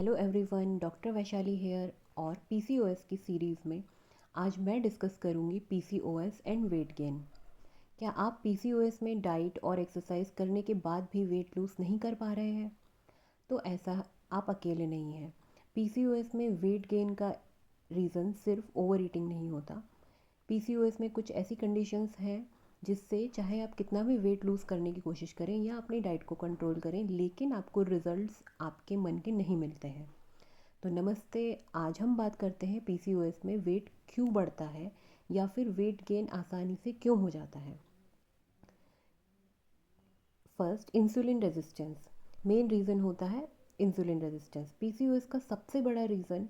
Hello everyone, doctor Vaishali here और PCOS की series में आज मैं डिस्कस करूंगी पीसीओएस एंड वेट गेन। क्या आप पीसीओएस में डाइट और एक्सरसाइज करने के बाद भी वेट लूज़ नहीं कर पा रहे हैं? तो ऐसा आप अकेले नहीं हैं। पीसीओएस में वेट गेन का रीज़न सिर्फ ओवर ईटिंग नहीं होता। पीसीओएस में कुछ ऐसी कंडीशंस हैं जिससे चाहे आप कितना भी वेट लूज़ करने की कोशिश करें या अपनी डाइट को कंट्रोल करें, लेकिन आपको रिजल्ट्स आपके मन के नहीं मिलते हैं। तो नमस्ते, आज हम बात करते हैं पीसीओएस में वेट क्यों बढ़ता है या फिर वेट गेन आसानी से क्यों हो जाता है। First, insulin resistance main reason होता है। इंसुलिन रेजिस्टेंस पीसीओएस का सबसे बड़ा रीज़न,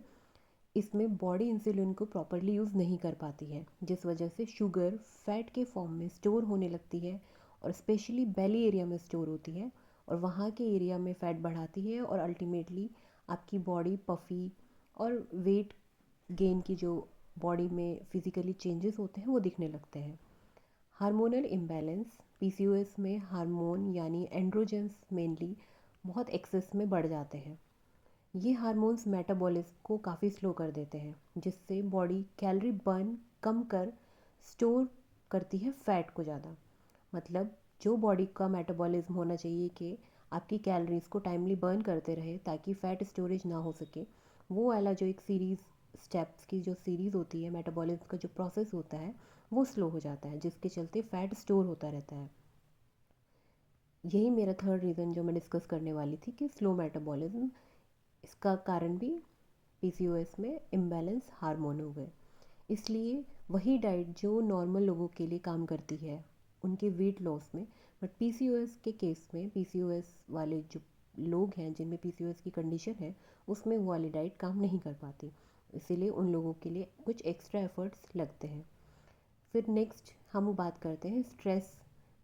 इसमें बॉडी इंसुलिन को प्रॉपरली यूज़ नहीं कर पाती है, जिस वजह से शुगर फैट के फॉर्म में स्टोर होने लगती है और स्पेशली बेली एरिया में स्टोर होती है और वहाँ के एरिया में फ़ैट बढ़ाती है और अल्टीमेटली आपकी बॉडी पफ़ी और वेट गेन की जो बॉडी में फिज़िकली चेंजेस होते हैं वो दिखने लगते हैं। हार्मोनल इम्बैलेंस पीसीओएस में हार्मोन यानी एंड्रोजेंस मेनली बहुत एक्सेस में बढ़ जाते हैं। ये हार्मोन्स मेटाबॉलिज्म को काफ़ी स्लो कर देते हैं, जिससे बॉडी कैलोरी बर्न कम कर स्टोर करती है फ़ैट को ज़्यादा। मतलब जो बॉडी का मेटाबॉलिज्म होना चाहिए कि आपकी कैलोरीज को टाइमली बर्न करते रहे ताकि फ़ैट स्टोरेज ना हो सके, वो वाला जो एक सीरीज़ स्टेप्स की जो सीरीज़ होती है, मेटाबॉलिज्म का जो प्रोसेस होता है वो स्लो हो जाता है, जिसके चलते फ़ैट स्टोर होता रहता है। यही मेरा थर्ड रीज़न जो मैं डिस्कस करने वाली थी कि स्लो मेटाबॉलिज्म, इसका कारण भी पीसीओएस में इम्बैलेंस हार्मोन हो गए। इसलिए वही डाइट जो नॉर्मल लोगों के लिए काम करती है उनके वेट लॉस में, बट पीसीओएस के केस में, पीसीओएस वाले जो लोग हैं जिनमें पीसीओएस की कंडीशन है, उसमें वो वाली डाइट काम नहीं कर पाती। इसीलिए उन लोगों के लिए कुछ एक्स्ट्रा एफर्ट्स लगते हैं। फिर नेक्स्ट हम बात करते हैं स्ट्रेस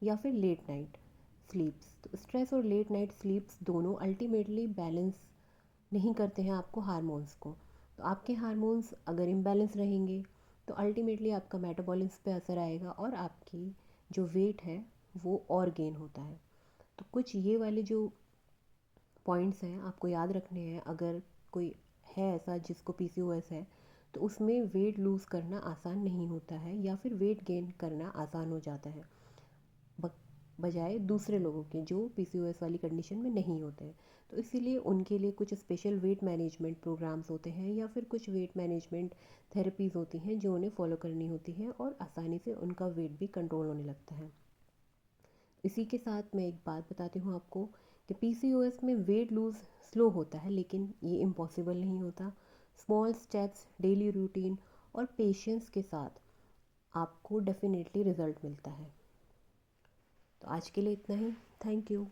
या फिर लेट नाइट स्लीप्स। तो स्ट्रेस और लेट नाइट स्लीप्स दोनों अल्टीमेटली बैलेंस नहीं करते हैं आपको हार्मोन्स को। तो आपके हार्मोन्स अगर इम्बैलेंस रहेंगे तो अल्टीमेटली आपका मेटाबॉलिज्म पे असर आएगा और आपकी जो वेट है वो और गेन होता है। तो कुछ ये वाले जो पॉइंट्स हैं आपको याद रखने हैं। अगर कोई है ऐसा जिसको पीसीओएस है, तो उसमें वेट लूज़ करना आसान नहीं होता है या फिर वेट गेन करना आसान हो जाता है, बजाय दूसरे लोगों के जो पीसीओएस वाली कंडीशन में नहीं होते हैं। तो इसीलिए उनके लिए कुछ स्पेशल वेट मैनेजमेंट प्रोग्राम्स होते हैं या फिर कुछ वेट मैनेजमेंट थेरेपीज़ होती हैं जो उन्हें फॉलो करनी होती है और आसानी से उनका वेट भी कंट्रोल होने लगता है। इसी के साथ मैं एक बात बताती हूँ आपको कि पीसीओएस में वेट लूज़ स्लो होता है, लेकिन ये इम्पॉसिबल नहीं होता। स्मॉल स्टेप्स, डेली रूटीन और पेशेंस के साथ आपको डेफिनेटली रिजल्ट मिलता है। तो आज के लिए इतना ही। Thank you.